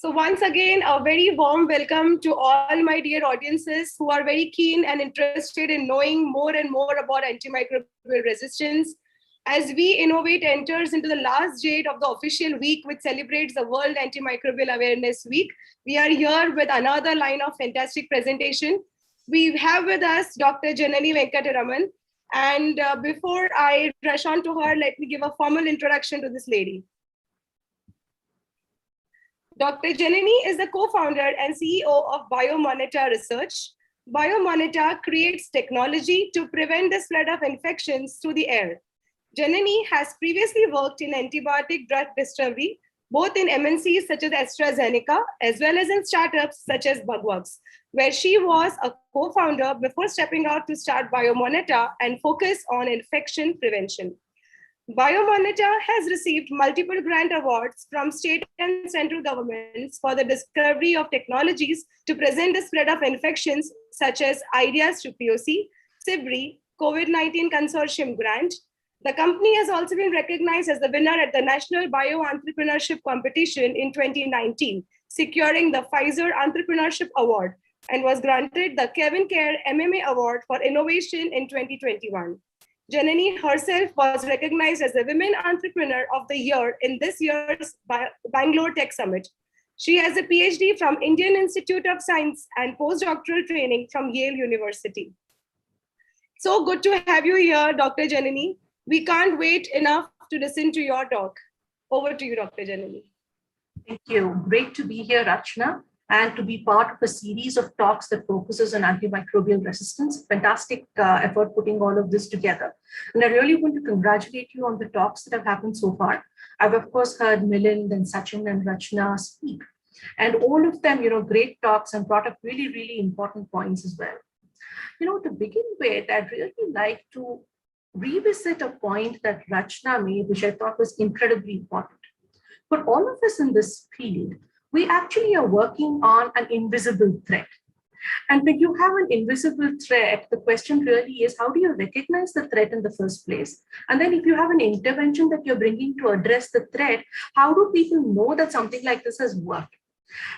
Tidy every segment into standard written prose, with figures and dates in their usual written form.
So once again, a very warm welcome to all my dear audiences who are very keen and interested in knowing more and more about antimicrobial resistance. As We Innovate enters into the last date of the official week, which celebrates the World Antimicrobial Awareness Week, we are here with another line of fantastic presentation. We have with us Dr. Janani Venkataraman. And before I rush on to her, let me give a formal introduction to this lady. Dr. Janani is the co-founder and CEO of BioMonitor Research. BioMonitor creates technology to prevent the spread of infections through the air. Janani has previously worked in antibiotic drug discovery, both in MNCs such as AstraZeneca, as well as in startups such as Bugworks, where she was a co-founder before stepping out to start BioMonitor and focus on infection prevention. BioMonitor has received multiple grant awards from state and central governments for the discovery of technologies to prevent the spread of infections such as Ideas to POC, SIBRI, COVID-19 Consortium Grant. The company has also been recognized as the winner at the National Bio-Entrepreneurship Competition in 2019, securing the Pfizer Entrepreneurship Award, and was granted the Kevin Kerr MMA Award for Innovation in 2021. Janani herself was recognized as the Women Entrepreneur of the Year in this year's Bangalore Tech Summit. She has a PhD from Indian Institute of Science and postdoctoral training from Yale University. So good to have you here, Dr. Janani. We can't wait enough to listen to your talk. Over to you, Dr. Janani. Thank you. Great to be here, Rachna, and to be part of a series of talks that focuses on antimicrobial resistance. Fantastic effort putting all of this together. And I really want to congratulate you on the talks that have happened so far. I've, of course, heard Milind and Sachin and Rachna speak. And all of them, great talks and brought up really, really important points as well. To begin with, I'd really like to revisit a point that Rachna made, which I thought was incredibly important. For all of us in this field, we actually are working on an invisible threat. And when you have an invisible threat, the question really is, how do you recognize the threat in the first place? And then if you have an intervention that you're bringing to address the threat, how do people know that something like this has worked?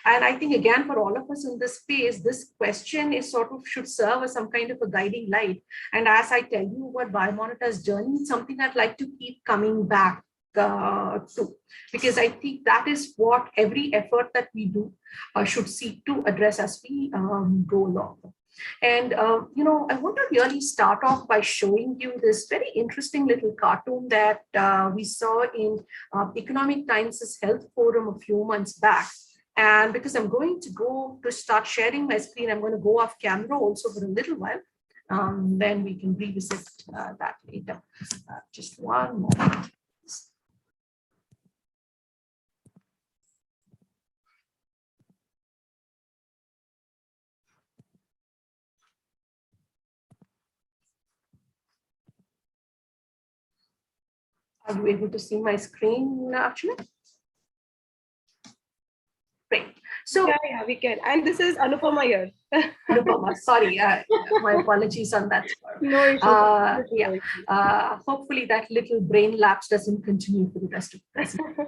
And I think, again, for all of us in this space, this question is should serve as some kind of a guiding light. And as I tell you what BioMonitor's journey, it's something I'd like to keep coming back to, because I think that is what every effort that we do should seek to address as we go along. And, I want to really start off by showing you this very interesting little cartoon that we saw in Economic Times' Health Forum a few months back. And because I'm going to go to start sharing my screen, I'm going to go off camera also for a little while. Then we can revisit that later. Just one moment. Are you able to see my screen, actually? Great. So yeah, we can. And this is Anupama here. Anupama, sorry, my apologies on that. No issue. Hopefully that little brain lapse doesn't continue for the rest of the presentation.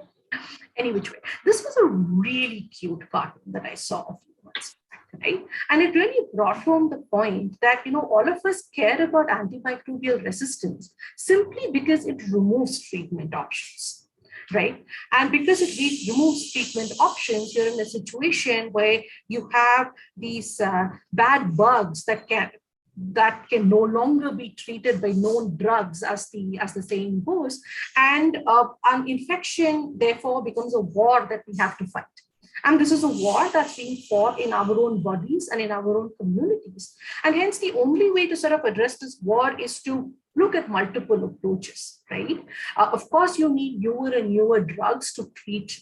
Any which way, this was a really cute cartoon that I saw a few months back, right? And it really brought home the point that all of us care about antimicrobial resistance simply because it removes treatment options. Right. And because it removes treatment options, you're in a situation where you have these bad bugs that can no longer be treated by known drugs, as the saying goes. And an infection, therefore, becomes a war that we have to fight. And this is a war that's being fought in our own bodies and in our own communities. And hence, the only way to address this war is to look at multiple approaches, right? Of course, you need newer and newer drugs to treat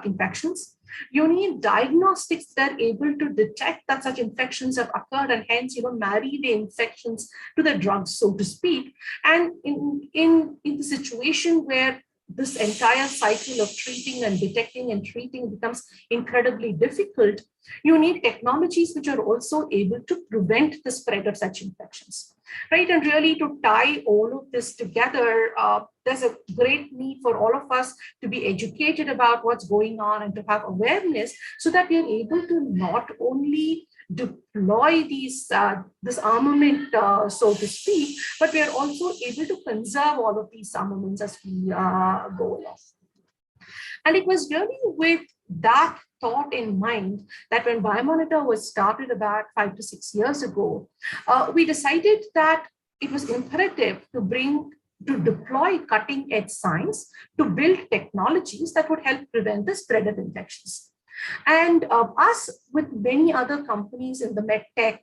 infections. You need diagnostics that are able to detect that such infections have occurred and hence, marry the infections to the drugs, so to speak. And in the situation where this entire cycle of treating and detecting and treating becomes incredibly difficult, you need technologies which are also able to prevent the spread of such infections, right? And really to tie all of this together, there's a great need for all of us to be educated about what's going on and to have awareness so that we are able to not only deploy this armament, so to speak, but we are also able to conserve all of these armaments as we go along. And it was really with that thought in mind that when Biomonitor was started about 5 to 6 years ago, we decided that it was imperative to deploy cutting edge science to build technologies that would help prevent the spread of infections. And us, with many other companies in the medtech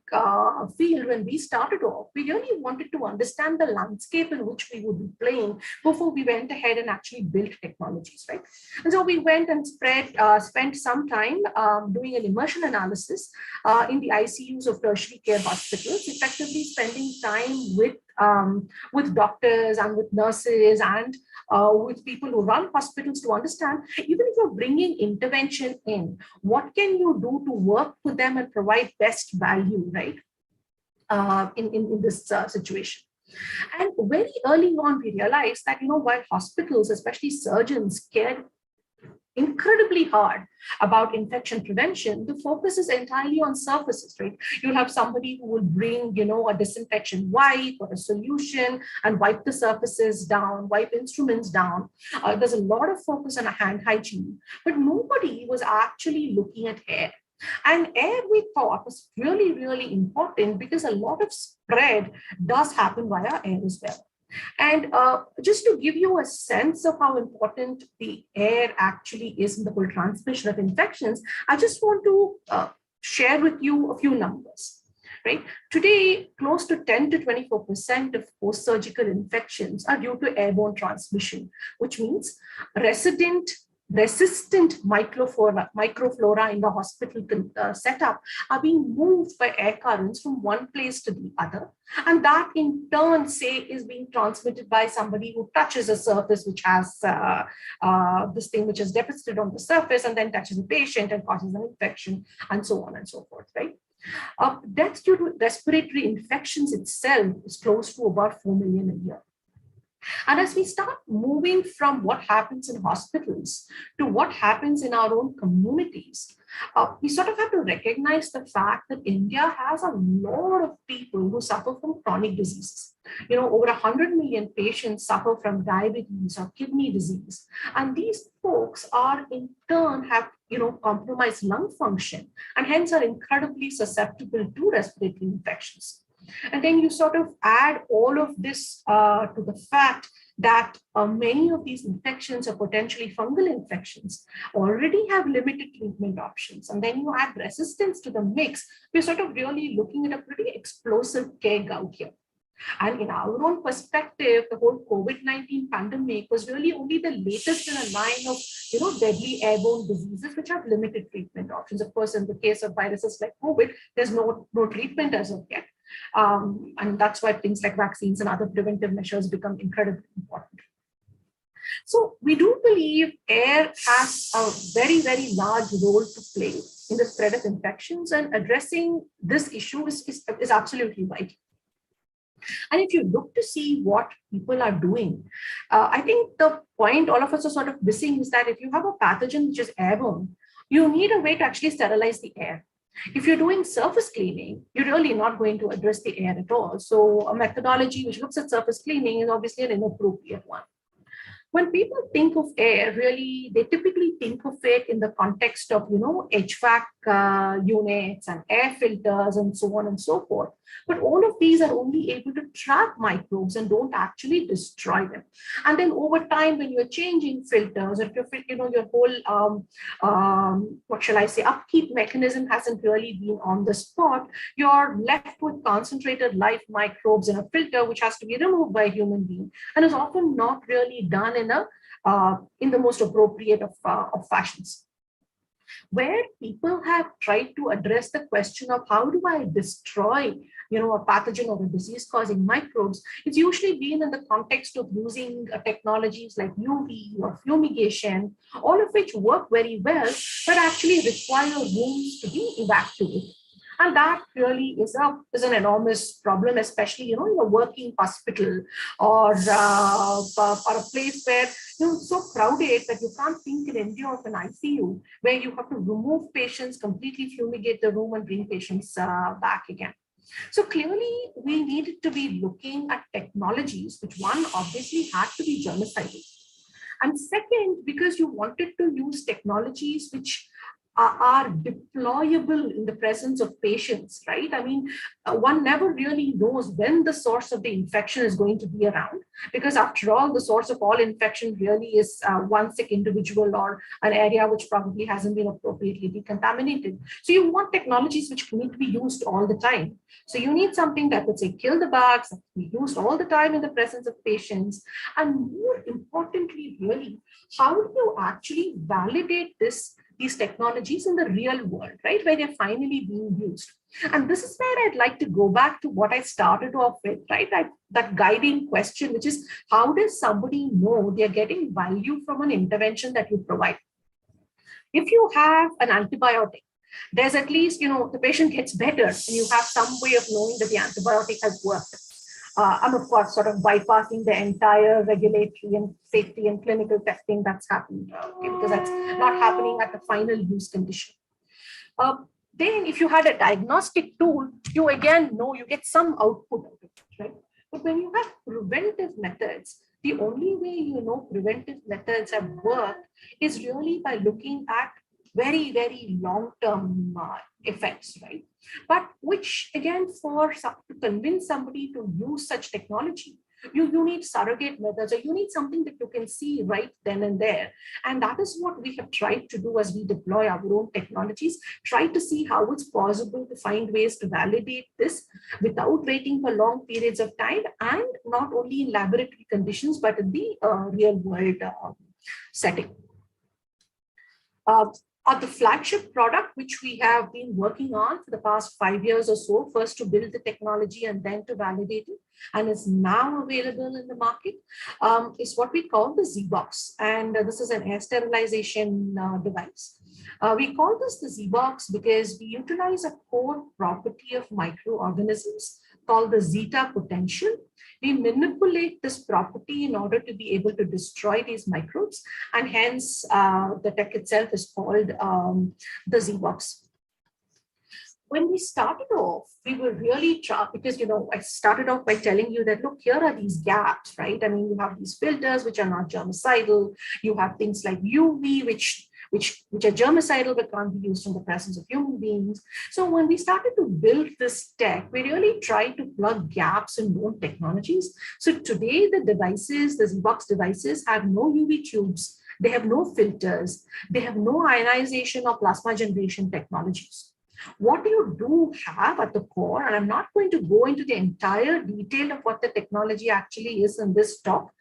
field, when we started off, we really wanted to understand the landscape in which we would be playing before we went ahead and actually built technologies, right? And so we went and spent some time doing an immersion analysis in the ICUs of tertiary care hospitals, effectively spending time with doctors and with nurses and with people who run hospitals to understand, even if you're bringing intervention in, what can you do to work with them and provide best value, right, in this situation. And very early on, we realized that, while hospitals, especially surgeons, care incredibly hard about infection prevention, the focus is entirely on surfaces, right? You'll have somebody who will bring, a disinfection wipe or a solution and wipe the surfaces down, wipe instruments down. There's a lot of focus on hand hygiene, but nobody was actually looking at air. And air, we thought, was really, really important because a lot of spread does happen via air as well. And just to give you a sense of how important the air actually is in the whole transmission of infections, I just want to share with you a few numbers. Right? Today, close to 10 to 24% of post-surgical infections are due to airborne transmission, which means resistant microflora in the hospital setup are being moved by air currents from one place to the other. And that in turn, is being transmitted by somebody who touches a surface which has this thing which is deposited on the surface and then touches the patient and causes an infection and so on and so forth, right? Death due to respiratory infections itself is close to about 4 million a year. And as we start moving from what happens in hospitals to what happens in our own communities, we sort of have to recognize the fact that India has a lot of people who suffer from chronic diseases. Over 100 million patients suffer from diabetes or kidney disease. And these folks are in turn have, compromised lung function and hence are incredibly susceptible to respiratory infections. And then you sort of add all of this to the fact that many of these infections are potentially fungal infections, already have limited treatment options. And then you add resistance to the mix, we're sort of really looking at a pretty explosive care gout here. And in our own perspective, the whole COVID-19 pandemic was really only the latest in a line of, deadly airborne diseases which have limited treatment options. Of course, in the case of viruses like COVID, there's no treatment as of yet. And that's why things like vaccines and other preventive measures become incredibly important. So we do believe air has a very, very large role to play in the spread of infections, and addressing this issue is absolutely vital. And if you look to see what people are doing, I think the point all of us are sort of missing is that if you have a pathogen which is airborne, you need a way to actually sterilize the air. If you're doing surface cleaning, you're really not going to address the air at all. So a methodology which looks at surface cleaning is obviously an inappropriate one. When people think of air, really, they typically think of it in the context of, HVAC units and air filters and so on and so forth. But all of these are only able to trap microbes and don't actually destroy them. And then over time, when you're changing filters, or if your whole, upkeep mechanism hasn't really been on the spot, you're left with concentrated live microbes in a filter, which has to be removed by a human being and is often not really done in the most appropriate of fashions. where people have tried to address the question of how do I destroy, a pathogen or a disease-causing microbes. It's usually been in the context of using technologies like UV or fumigation, all of which work very well, but actually require rooms to be evacuated. And that really is an enormous problem, especially in a working hospital or a place where so crowded that you can't think in India of an ICU, where you have to remove patients, completely fumigate the room, and bring patients back again. So clearly, we needed to be looking at technologies, which one obviously had to be germicidal. And second, because you wanted to use technologies which are deployable in the presence of patients, right? I mean, one never really knows when the source of the infection is going to be around, because after all, the source of all infection really is one sick individual or an area which probably hasn't been appropriately decontaminated. So you want technologies which need to be used all the time. So you need something that would say kill the bugs, that can be used all the time in the presence of patients. And more importantly, really, how do you actually validate these technologies in the real world, right, where they're finally being used? And this is where I'd like to go back to what I started off with, right? That guiding question, which is how does somebody know they're getting value from an intervention that you provide? If you have an antibiotic, there's at least, the patient gets better and you have some way of knowing that the antibiotic has worked. And of course, sort of bypassing the entire regulatory and safety and clinical testing that's happened, okay, because that's not happening at the final use condition. Then if you had a diagnostic tool, you again know you get some output of it, right? But when you have preventive methods, the only way preventive methods have worked is really by looking at very, very long-term effects, right? But which again, to convince somebody to use such technology, you need surrogate methods, or you need something that you can see right then and there. And that is what we have tried to do as we deploy our own technologies, try to see how it's possible to find ways to validate this without waiting for long periods of time, and not only in laboratory conditions, but in the real world setting. The flagship product, which we have been working on for the past 5 years or so, first to build the technology and then to validate it, and is now available in the market, is what we call the Z-Box. And this is an air sterilization device. We call this the Z-Box because we utilize a core property of microorganisms called the zeta potential. We manipulate this property in order to be able to destroy these microbes, and hence the tech itself is called the Z-Box. When we started off, we were really because, I started off by telling you that, look, here are these gaps, right? I mean, you have these filters which are not germicidal. You have things like UV, which are germicidal but can't be used in the presence of human beings. So when we started to build this tech, we really tried to plug gaps in known technologies. So today, the Z-Box devices have no UV tubes. They have no filters. They have no ionization or plasma generation technologies. What you do have at the core, and I'm not going to go into the entire detail of what the technology actually is in this talk.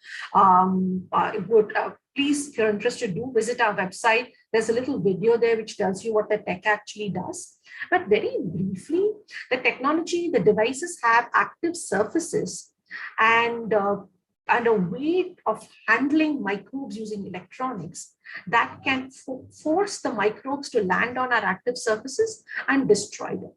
Please, if you're interested, do visit our website. There's a little video there which tells you what the tech actually does. But very briefly, the technology, the devices have active surfaces and a way of handling microbes using electronics that can force the microbes to land on our active surfaces and destroy them.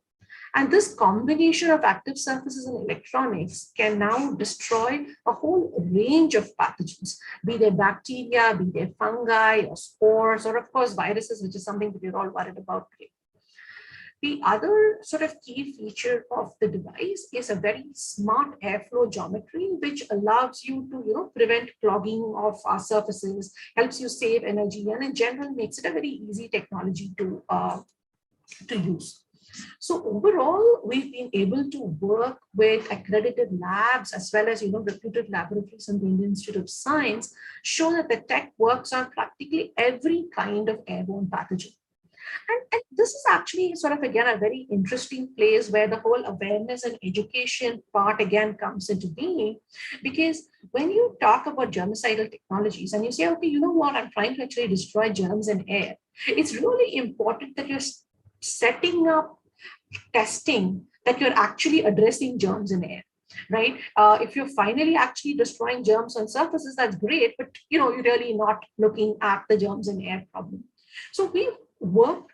And this combination of active surfaces and electronics can now destroy a whole range of pathogens, be they bacteria, be they fungi or spores, or of course viruses, which is something that we're all worried about today. The other sort of key feature of the device is a very smart airflow geometry, which allows you to, prevent clogging of our surfaces, helps you save energy, and in general makes it a very easy technology to use. So overall, we've been able to work with accredited labs as well as reputed laboratories in the Indian Institute of Science, show that the tech works on practically every kind of airborne pathogen. And this is actually sort of, again, a very interesting place where the whole awareness and education part again comes into being. Because when you talk about germicidal technologies and you say, okay, you know what, I'm trying to actually destroy germs in air. It's really important that you're setting up testing that you're actually addressing germs in air, right? If you're finally actually destroying germs on surfaces, that's great, but you're really not looking at the germs in air problem. So we've worked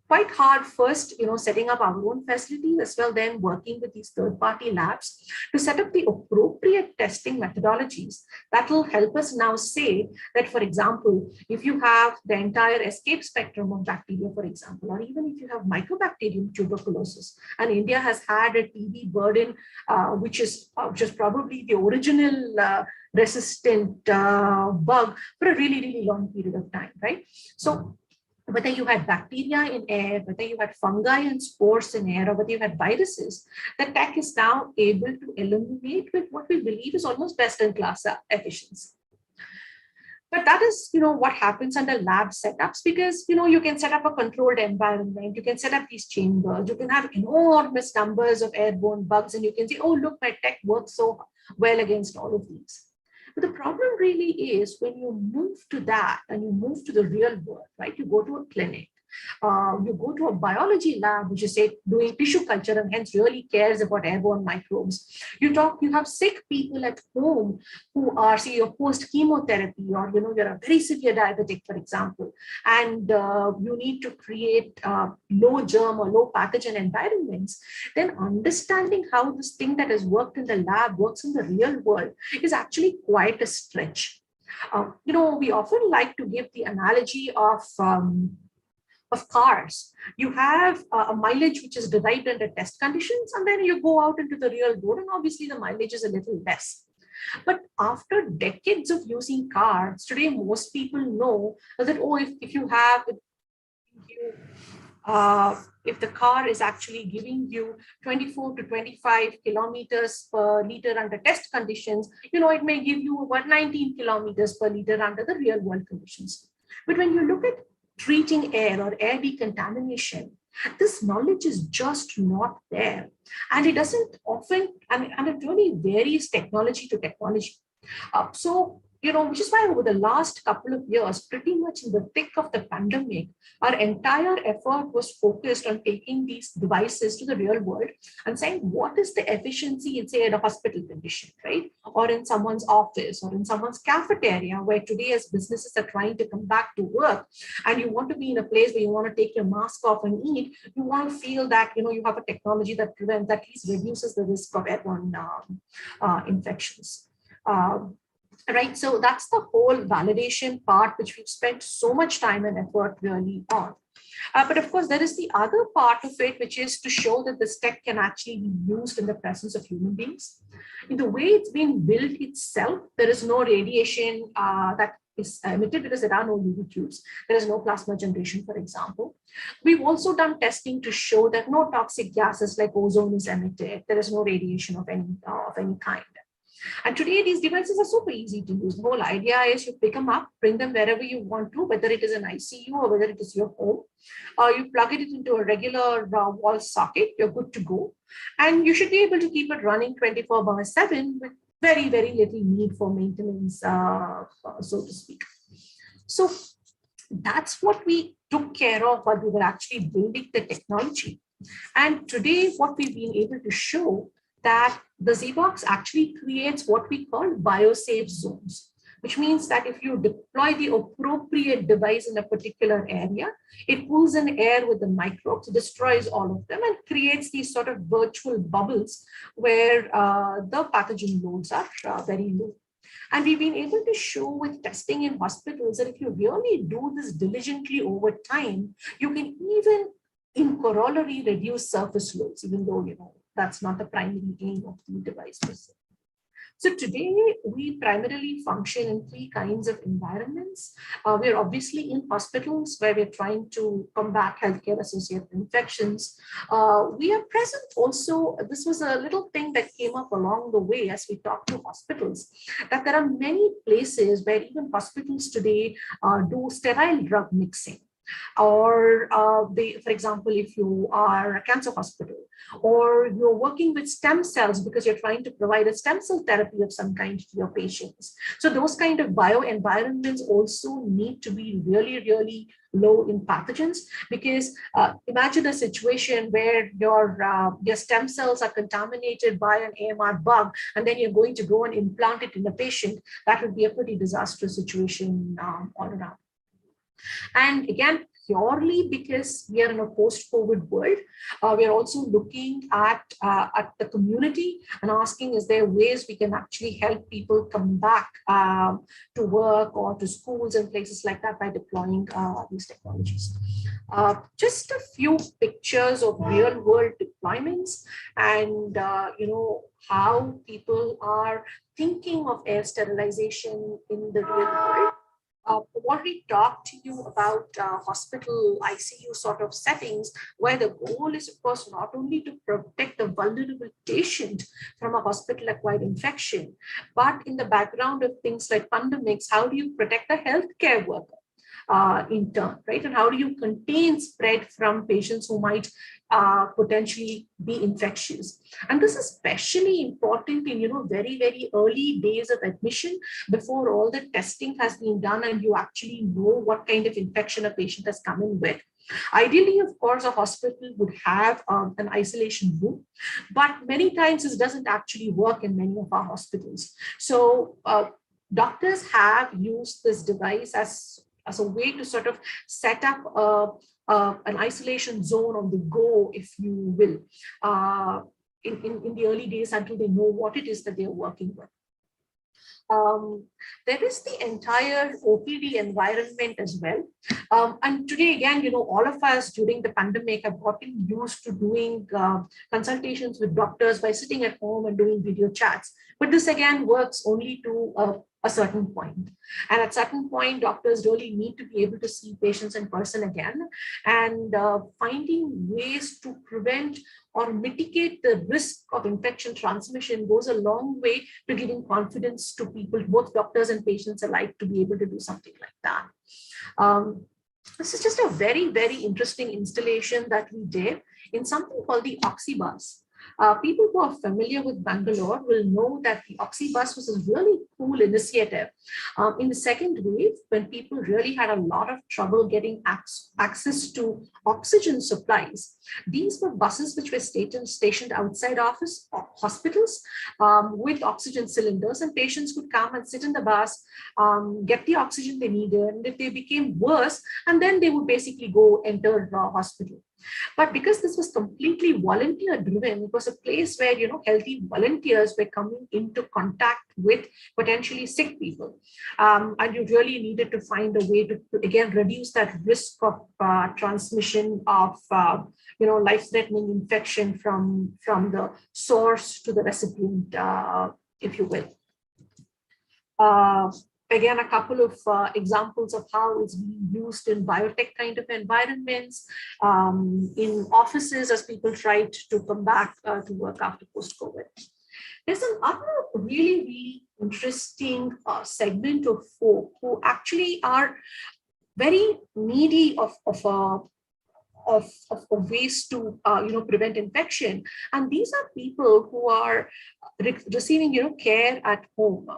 quite hard first, setting up our own facilities as well, then working with these third-party labs to set up the appropriate testing methodologies that will help us now say that, for example, if you have the entire escape spectrum of bacteria, for example, or even if you have Mycobacterium tuberculosis, and India has had a TB burden, which is just probably the original resistant bug for a really, really long period of time, right? So whether you had bacteria in air, whether you had fungi and spores in air, or whether you had viruses, the tech is now able to eliminate with what we believe is almost best in class efficiency. But that is, what happens under lab setups, because, you can set up a controlled environment, you can set up these chambers, you can have enormous numbers of airborne bugs, and you can say, oh, look, my tech works so well against all of these. But the problem really is when you move to that and you move to the real world, right? You go to a clinic, you go to a biology lab, which is say doing tissue culture and hence really cares about airborne microbes. You have sick people at home who are, say, your post chemotherapy, or you're a very severe diabetic, for example, and you need to create low germ or low pathogen environments. Then understanding how this thing that has worked in the lab works in the real world is actually quite a stretch. We often like to give the analogy of cars. You have a mileage which is derived under test conditions, and then you go out into the real world, and obviously the mileage is a little less. But after decades of using cars, today most people know that, oh, if the car is actually giving you 24 to 25 kilometers per liter under test conditions, it may give you about 19 kilometers per liter under the real world conditions. But when you look at treating air or air decontamination, this knowledge is just not there. And it doesn't often, and it really varies technology to technology. Which is why over the last couple of years, pretty much in the thick of the pandemic, our entire effort was focused on taking these devices to the real world and saying, what is the efficiency in, say, a hospital condition, right? Or in someone's office or in someone's cafeteria, where today as businesses are trying to come back to work and you want to be in a place where you want to take your mask off and eat, you want to feel that, you have a technology that prevents, that at least reduces the risk of airborne infections. Right, so that's the whole validation part, which we've spent so much time and effort really on. But of course, there is the other part of it, which is to show that this tech can actually be used in the presence of human beings. In the way it's been built itself, there is no radiation that is emitted because there are no UV tubes. There is no plasma generation, for example. We've also done testing to show that no toxic gases like ozone is emitted. There is no radiation of any kind. And today, these devices are super easy to use. The whole idea is you pick them up, bring them wherever you want to, whether it is an ICU or whether it is your home. You plug it into a regular wall socket, you're good to go. And you should be able to keep it running 24/7 with very, very little need for maintenance, so to speak. So that's what we took care of while we were actually building the technology. And today, what we've been able to show that the ZBox actually creates what we call biosafe zones, which means that if you deploy the appropriate device in a particular area, it pulls in air with the microbes, destroys all of them, and creates these sort of virtual bubbles where the pathogen loads are very low. And we've been able to show with testing in hospitals that if you really do this diligently over time, you can even in corollary reduce surface loads, even though, that's not the primary aim of the device per se. So today, we primarily function in three kinds of environments. We're obviously in hospitals where we're trying to combat healthcare-associated infections. We are present also, this was a little thing that came up along the way as we talked to hospitals, that there are many places where even hospitals today do sterile drug mixing. Or for example, if you are a cancer hospital, or you're working with stem cells because you're trying to provide a stem cell therapy of some kind to your patients. So those kind of bio environments also need to be really, really low in pathogens, because imagine a situation where your stem cells are contaminated by an AMR bug, and then you're going to go and implant it in a patient. That would be a pretty disastrous situation all around. And again, purely because we are in a post-COVID world, we are also looking at the community and asking, is there ways we can actually help people come back to work or to schools and places like that by deploying these technologies. Just a few pictures of real-world deployments and how people are thinking of air sterilization in the real world. I've already talked to you about hospital ICU sort of settings, where the goal is, of course, not only to protect the vulnerable patient from a hospital-acquired infection, but in the background of things like pandemics, how do you protect the healthcare worker? In turn, right? And how do you contain spread from patients who might potentially be infectious? And this is especially important in, very, very early days of admission, before all the testing has been done and you actually know what kind of infection a patient has come in with. Ideally, of course, a hospital would have an isolation room, but many times this doesn't actually work in many of our hospitals. So doctors have used this device as a way to sort of set up an isolation zone on the go, if you will, in the early days until they know what it is that they're working with. There is the entire OPD environment as well. And today, again, all of us during the pandemic have gotten used to doing consultations with doctors by sitting at home and doing video chats. But this, again, works only to a certain point. And at certain point, doctors really need to be able to see patients in person again, and finding ways to prevent or mitigate the risk of infection transmission goes a long way to giving confidence to people, both doctors and patients alike, to be able to do something like that. This is just a very, very interesting installation that we did in something called the Oxybus. People who are familiar with Bangalore will know that the Oxybus was a really cool initiative. In the second wave, when people really had a lot of trouble getting access to oxygen supplies, these were buses which were stationed outside hospitals with oxygen cylinders, and patients would come and sit in the bus, get the oxygen they needed, and if they became worse, and then they would basically go enter the hospital. But because this was completely volunteer driven, it was a place where, healthy volunteers were coming into contact with potentially sick people. And you really needed to find a way to again, reduce that risk of transmission of, life-threatening infection from the source to the recipient, if you will. Again, a couple of examples of how it's being used in biotech kind of environments, in offices as people tried to come back to work after post-COVID. There's another really, really interesting segment of folk who actually are very needy of ways to prevent infection, and these are people who are receiving care at home.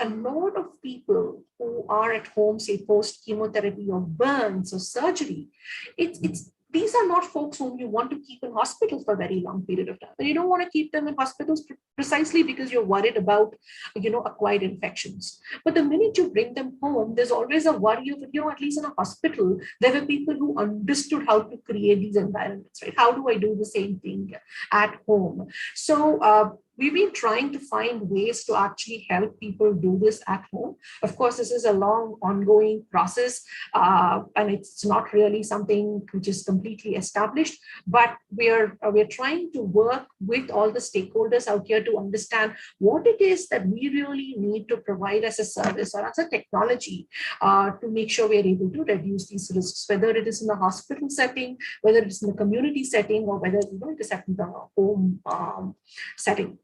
A lot of people who are at home, say post chemotherapy or burns or surgery, these are not folks whom you want to keep in hospitals for a very long period of time. And you don't want to keep them in hospitals precisely because you're worried about, acquired infections. But the minute you bring them home, there's always a worry of, at least in a hospital, there were people who understood how to create these environments, right? How do I do the same thing at home? So we've been trying to find ways to actually help people do this at home. Of course, this is a long, ongoing process, and it's not really something which is completely established, but we're trying to work with all the stakeholders out here to understand what it is that we really need to provide as a service or as a technology to make sure we're able to reduce these risks, whether it is in the hospital setting, whether it's in the community setting, or whether it is at the home setting.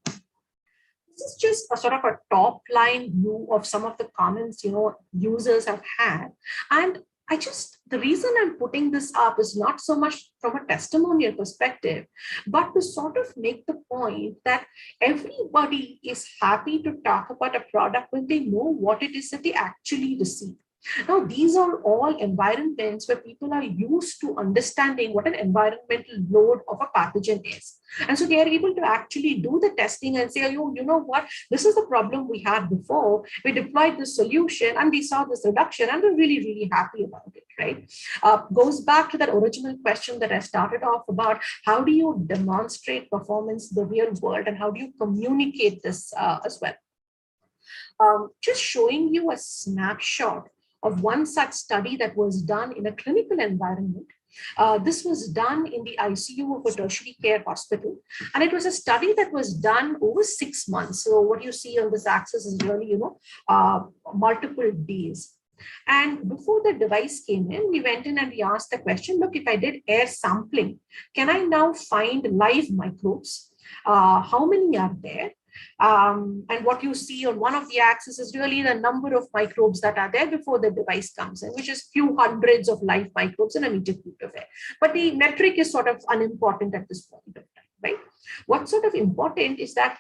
This is just a sort of a top line view of some of the comments, users have had. And the reason I'm putting this up is not so much from a testimonial perspective, but to sort of make the point that everybody is happy to talk about a product when they know what it is that they actually receive. Now, these are all environments where people are used to understanding what an environmental load of a pathogen is. And so they are able to actually do the testing and say, oh, you know what, this is the problem we had before. We deployed this solution and we saw this reduction and we're really, really happy about it, right? Goes back to that original question that I started off about, how do you demonstrate performance in the real world and how do you communicate this as well? Just showing you a snapshot of one such study that was done in a clinical environment. This was done in the ICU of a tertiary care hospital. And it was a study that was done over 6 months. So what you see on this axis is really, multiple days. And before the device came in, we went in and we asked the question, look, if I did air sampling, can I now find live microbes? How many are there? And what you see on one of the axes is really the number of microbes that are there before the device comes in, which is few hundreds of live microbes in a meter cube of air. But the metric is sort of unimportant at this point of time, right? What's sort of important is that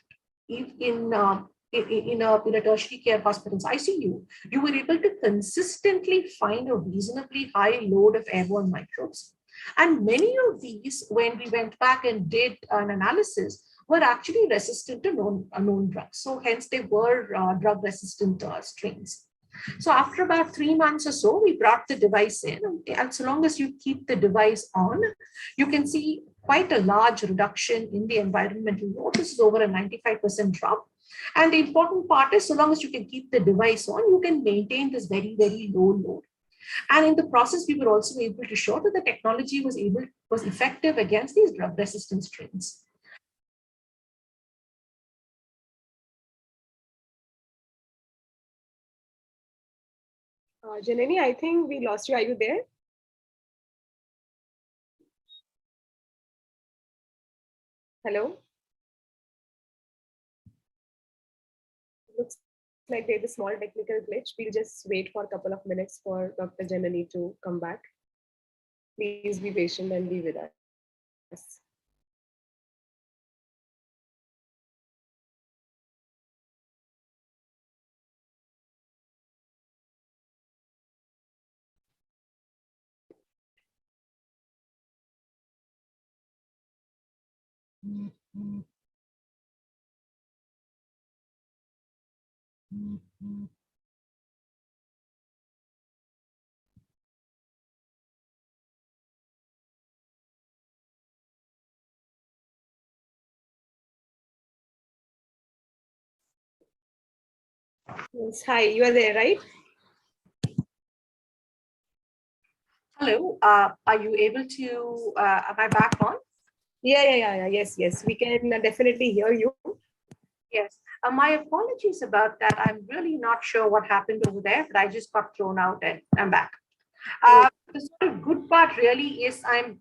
in a tertiary care hospital's ICU, you were able to consistently find a reasonably high load of airborne microbes. And many of these, when we went back and did an analysis, were actually resistant to known drugs. So hence they were drug-resistant strains. So after about 3 months or so, we brought the device in. And so long as you keep the device on, you can see quite a large reduction in the environmental load. This is over a 95% drop. And the important part is, so long as you can keep the device on, you can maintain this very, very low load. And in the process, we were also able to show that the technology was effective against these drug-resistant strains. Janani, I think we lost you. Are you there? Hello? Looks like there's a small technical glitch. We'll just wait for a couple of minutes for Dr. Janani to come back. Please be patient and be with us. Yes, hi, you are there, right? Hello, are you able to, am I back on? Yeah. Yes. We can definitely hear you. Yes. My apologies about that. I'm really not sure what happened over there, but I just got thrown out and I'm back. The sort of good part really is I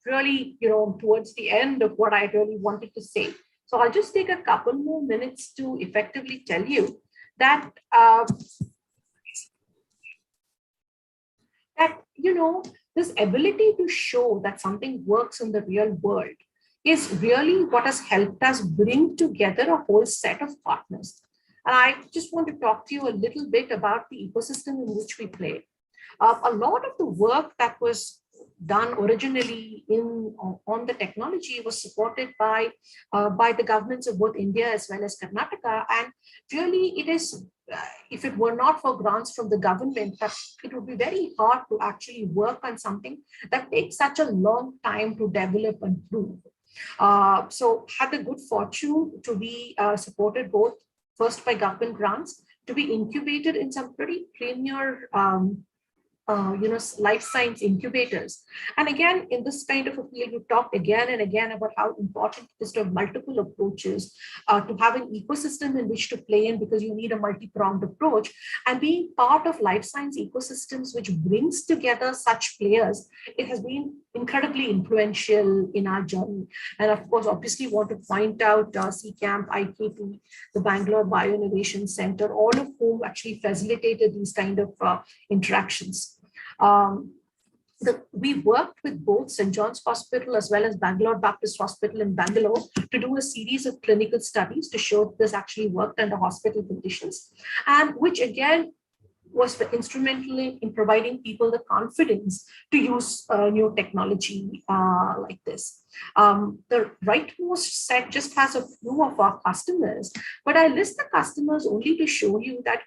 really, towards the end of what I really wanted to say. So I'll just take a couple more minutes to effectively tell you that this ability to show that something works in the real world is really what has helped us bring together a whole set of partners. And I just want to talk to you a little bit about the ecosystem in which we play. A lot of the work that was done originally on the technology was supported by the governments of both India as well as Karnataka. And really, it is, if it were not for grants from the government, that it would be very hard to actually work on something that takes such a long time to develop and prove. So had the good fortune to be supported both first by government grants, to be incubated in some pretty premier life science incubators. And again, in this kind of a field, we've talked again and again about how important it is to have multiple approaches, to have an ecosystem in which to play in, because you need a multi-pronged approach. And being part of life science ecosystems, which brings together such players, it has been incredibly influential in our journey. And of course, obviously want to point out CCAMP, IKP, the Bangalore Bioinnovation Center, all of whom actually facilitated these kind of interactions. We worked with both St. John's Hospital as well as Bangalore Baptist Hospital in Bangalore to do a series of clinical studies to show this actually worked under hospital conditions, and which again was instrumental in providing people the confidence to use new technology like this. The rightmost set just has a few of our customers, but I list the customers only to show you that,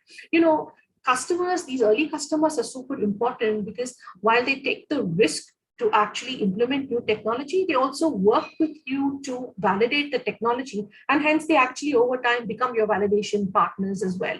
customers, these early customers are super important, because while they take the risk to actually implement new technology, they also work with you to validate the technology, and hence they actually over time become your validation partners as well.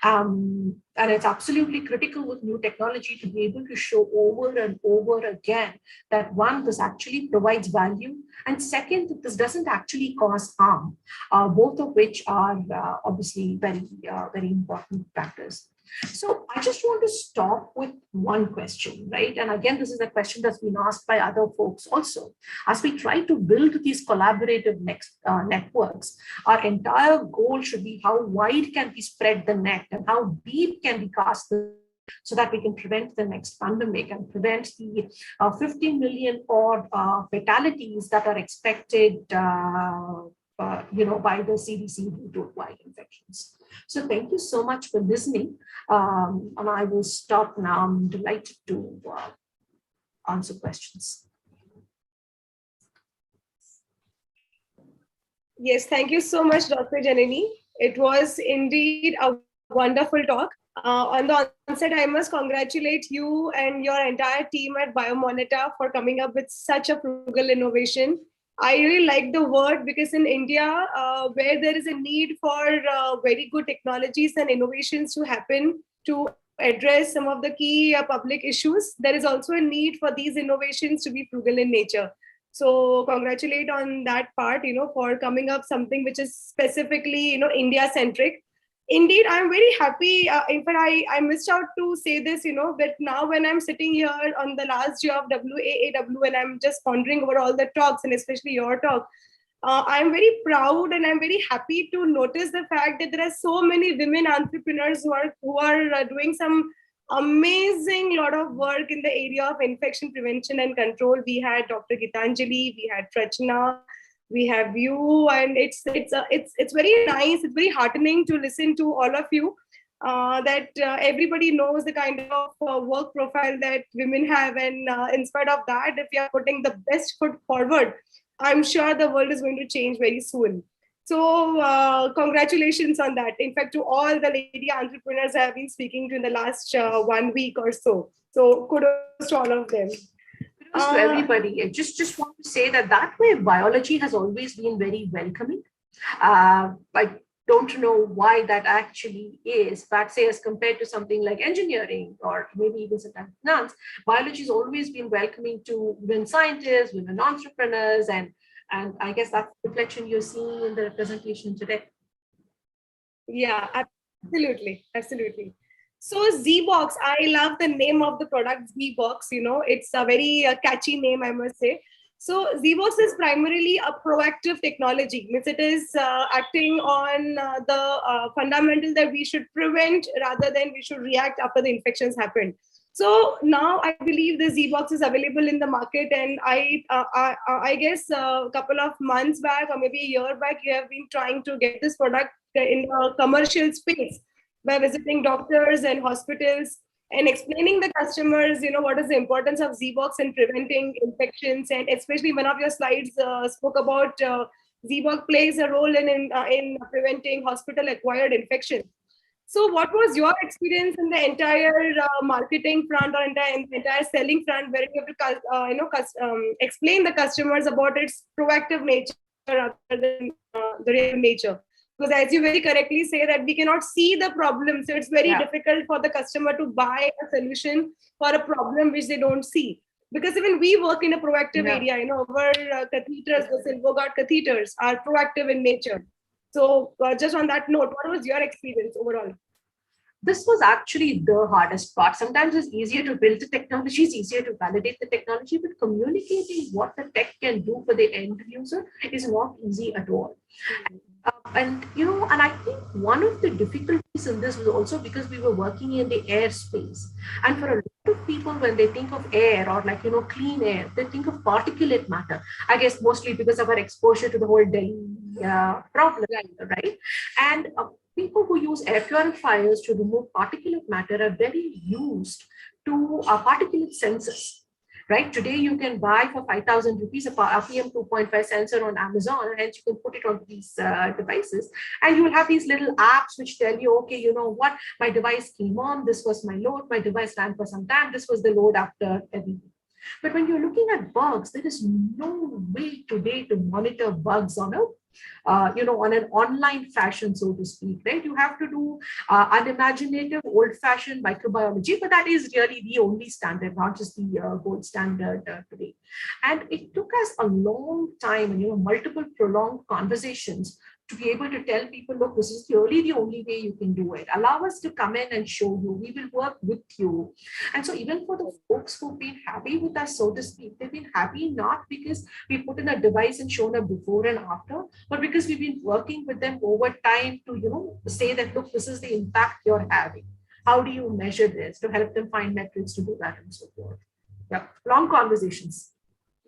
And it's absolutely critical with new technology to be able to show over and over again that, one, this actually provides value, and second, that this doesn't actually cause harm, both of which are obviously very important factors. So I just want to stop with one question, right? And again, this is a question that's been asked by other folks also. As we try to build these collaborative networks, our entire goal should be how wide can we spread the net and how deep can we cast the, so that we can prevent the next pandemic and prevent the 50 million odd fatalities that are expected by the CDC due to acquired infections. So thank you so much for listening. And I will stop now. I'm delighted to answer questions. Yes, thank you so much, Dr. Janani. It was indeed a wonderful talk. On the onset, I must congratulate you and your entire team at Biomonitor for coming up with such a frugal innovation. I really like the word, because in India, where there is a need for very good technologies and innovations to happen to address some of the key public issues, there is also a need for these innovations to be frugal in nature. So congratulate on that part, for coming up something which is specifically, India centric. Indeed, I'm very happy. In fact, I missed out to say this, that now when I'm sitting here on the last year of WAAW and I'm just pondering over all the talks, and especially your talk, I'm very proud and I'm very happy to notice the fact that there are so many women entrepreneurs who are doing some amazing lot of work in the area of infection prevention and control. We had Dr. Gitanjali, we had Prachna, we have you, and it's very nice, it's very heartening to listen to all of you, that everybody knows the kind of work profile that women have, and in spite of that, if we are putting the best foot forward, I'm sure the world is going to change very soon. So congratulations on that. In fact, to all the lady entrepreneurs I have been speaking to in the last 1 week or so, so kudos to all of them. To everybody. I just want to say that way biology has always been very welcoming. I don't know why that actually is, but say as compared to something like engineering or maybe even sometimes finance, biology has always been welcoming to women scientists, women entrepreneurs, and I guess that's the reflection you're seeing in the presentation today. Yeah, absolutely. So ZBox, I love the name of the product, ZBox. It's a very catchy name, I must say. So ZBox is primarily a proactive technology. Means it is acting on the fundamental that we should prevent rather than we should react after the infections happen. So now I believe the ZBox is available in the market, and I guess a couple of months back or maybe a year back, you have been trying to get this product in a commercial space by visiting doctors and hospitals and explaining the customers, what is the importance of ZBox in preventing infections. And especially one of your slides spoke about ZBox plays a role in preventing hospital-acquired infections. So what was your experience in the entire marketing front or entire selling front, where you have to explain the customers about its proactive nature rather than the real nature? Because as you very correctly say that we cannot see the problem. So it's very difficult for the customer to buy a solution for a problem which they don't see. Because even we work in a proactive area, our catheters, the SilverGuard catheters are proactive in nature. So just on that note, what was your experience overall? This was actually the hardest part. Sometimes it's easier to build the technology, it's easier to validate the technology, but communicating what the tech can do for the end user is not easy at all. And I think one of the difficulties in this was also because we were working in the airspace. And for a lot of people, when they think of air or clean air, they think of particulate matter. I guess mostly because of our exposure to the whole Delhi problem, Right. right? And people who use air purifiers to remove particulate matter are very used to particulate sensors. Right, today you can buy for 5,000 rupees a PM 2.5 sensor on Amazon, and hence you can put it on these devices, and you will have these little apps which tell you, okay, you know what, my device came on, this was my load, my device ran for some time, this was the load after everything. But when you're looking at bugs, there is no way today to monitor bugs on a on an online fashion, so to speak, right? You have to do unimaginative, old-fashioned microbiology, but that is really the only standard, not just the gold standard today. And it took us a long time, and multiple prolonged conversations to be able to tell people, look, this is really the only way you can do it. Allow us to come in and show you. We will work with you. And so even for the folks who've been happy with us, so to speak, they've been happy not because we put in a device and shown a before and after, but because we've been working with them over time to, say that, look, this is the impact you're having. How do you measure this, to help them find metrics to do that and so forth. Yeah, long conversations.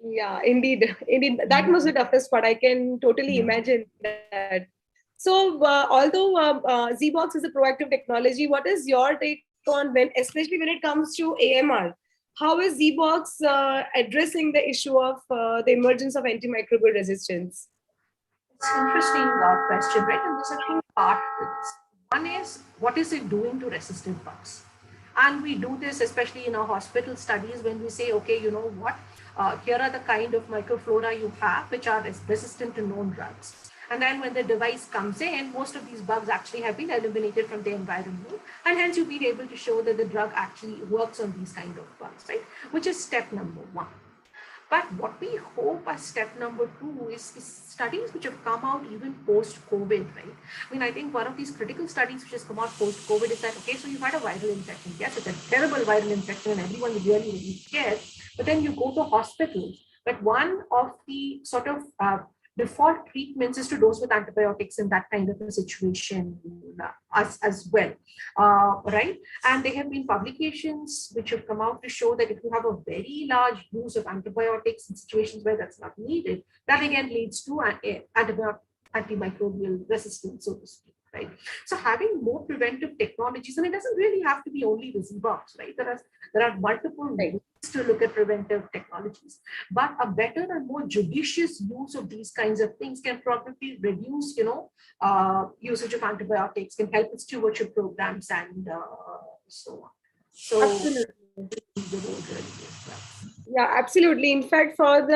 Yeah, indeed. Indeed. That was the toughest part. I can totally imagine that. So, although Zbox is a proactive technology, what is your take on especially when it comes to AMR? How is Zbox addressing the issue of the emergence of antimicrobial resistance? It's an interesting question, right? And there's a two part to this. One is, what is it doing to resistant bugs? And we do this especially in our hospital studies when we say, okay, you know what, here are the kind of microflora you have which are resistant to known drugs. And then when the device comes in, most of these bugs actually have been eliminated from the environment. And hence you've been able to show that the drug actually works on these kind of bugs, right? Which is step number one. But what we hope as step number two is studies which have come out even post-COVID, right? I mean, I think one of these critical studies which has come out post-COVID is that, okay, so you had a viral infection. Yes, it's a terrible viral infection and everyone is really, really scared. But then you go to hospital. But one of the sort of default treatments is to dose with antibiotics in that kind of a situation as well, right? And there have been publications which have come out to show that if you have a very large use of antibiotics in situations where that's not needed, that again leads to antimicrobial resistance, so to speak. Right. So having more preventive technologies, and it doesn't really have to be only the ZBox, right? There are multiple ways to look at preventive technologies, but a better and more judicious use of these kinds of things can probably reduce, usage of antibiotics, can help with stewardship programs and so on. So, absolutely. Yeah, absolutely. In fact, for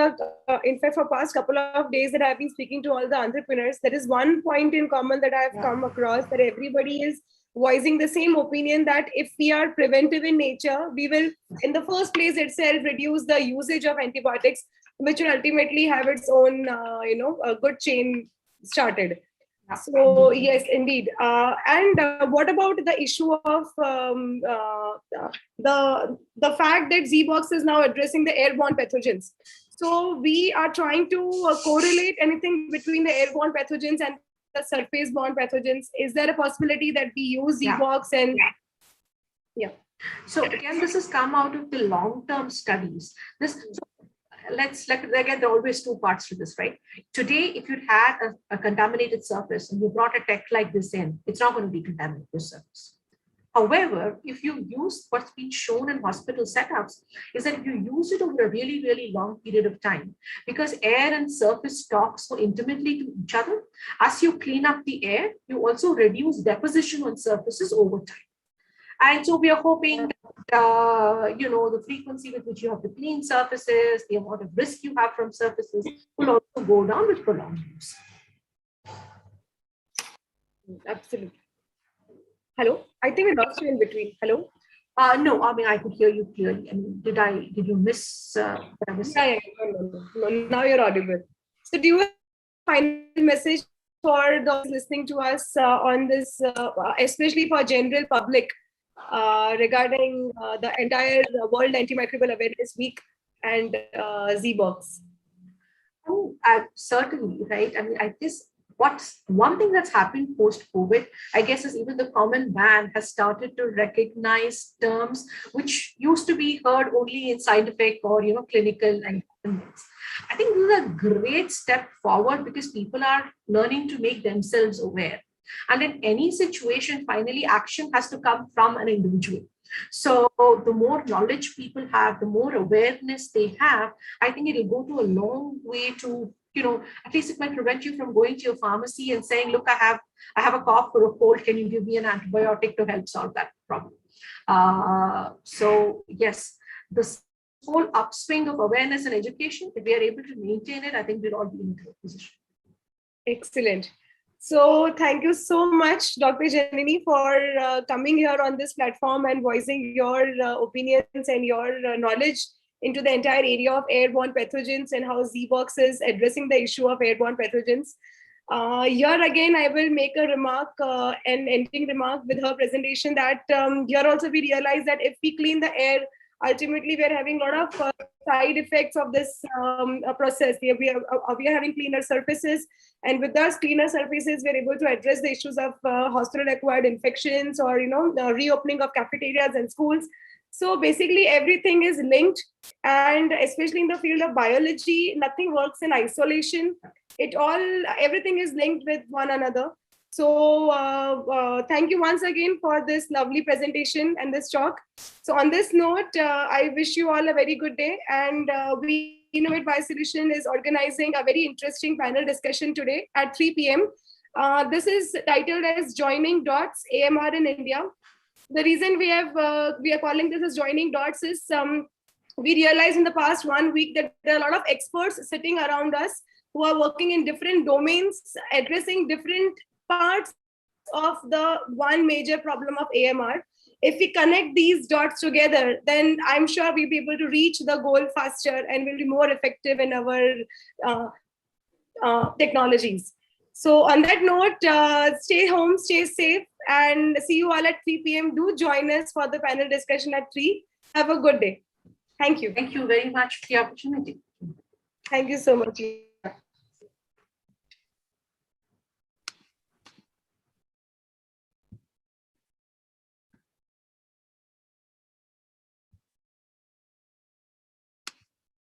past couple of days that I've been speaking to all the entrepreneurs, there is one point in common that I've come across, that everybody is voicing the same opinion, that if we are preventive in nature, we will, in the first place itself, reduce the usage of antibiotics, which will ultimately have its own, a good chain started. So yes, indeed. And what about the issue of the fact that Zbox is now addressing the airborne pathogens? So we are trying to correlate anything between the airborne pathogens and the surface-borne pathogens. Is there a possibility that we use Zbox and So again, this has come out of the long-term studies. Let's again, there are always two parts to this, right? Today, if you had a contaminated surface and you brought a tech like this in, it's not going to decontaminate your surface. However, if you use what's been shown in hospital setups, is that if you use it over a really, really long period of time, because air and surface talk so intimately to each other, as you clean up the air, you also reduce deposition on surfaces over time. And so we are hoping that, the frequency with which you have to clean surfaces, the amount of risk you have from surfaces will also go down with prolonged use. Absolutely. Hello? I think I lost you in between. Hello? No, I mean, I could hear you clearly. I mean, did you miss what I was saying? No, now you're audible. So do you have a final message for those listening to us on this, especially for general public, regarding the entire World Antimicrobial Awareness Week and Zbox? Oh, certainly, right? I mean, what's one thing that's happened post-COVID, I guess, is even the common man has started to recognize terms which used to be heard only in scientific or clinical and I think this is a great step forward because people are learning to make themselves aware. And in any situation, finally, action has to come from an individual. So the more knowledge people have, the more awareness they have, I think it'll go to a long way to, at least it might prevent you from going to your pharmacy and saying, look, I have a cough or a cold. Can you give me an antibiotic to help solve that problem? So yes, this whole upswing of awareness and education, if we are able to maintain it, I think we'll all be in a good position. Excellent. So thank you so much, Dr. Janani, for coming here on this platform and voicing your opinions and your knowledge into the entire area of airborne pathogens and how ZWorks is addressing the issue of airborne pathogens. Here again, I will make a remark, an ending remark with her presentation that here also we realize that if we clean the air, ultimately we're having a lot of side effects of this process. We are having cleaner surfaces, and with those cleaner surfaces, we're able to address the issues of hospital-acquired infections or reopening of cafeterias and schools. So basically, everything is linked, and especially in the field of biology, nothing works in isolation. Everything is linked with one another. So thank you once again for this lovely presentation and this talk. So on this note, I wish you all a very good day. And we Innovate Biosolution is organizing a very interesting panel discussion today at 3 p.m. This is titled as Joining Dots, AMR in India. The reason we are calling this as Joining Dots is we realized in the past 1 week that there are a lot of experts sitting around us who are working in different domains, addressing different parts of the one major problem of AMR. If we connect these dots together, then I'm sure we'll be able to reach the goal faster and will be more effective in our technologies. So on that note, stay home, stay safe, and see you all at 3 p.m. Do join us for the panel discussion at 3. Have a good day. Thank you. Thank you very much for the opportunity. Thank you so much.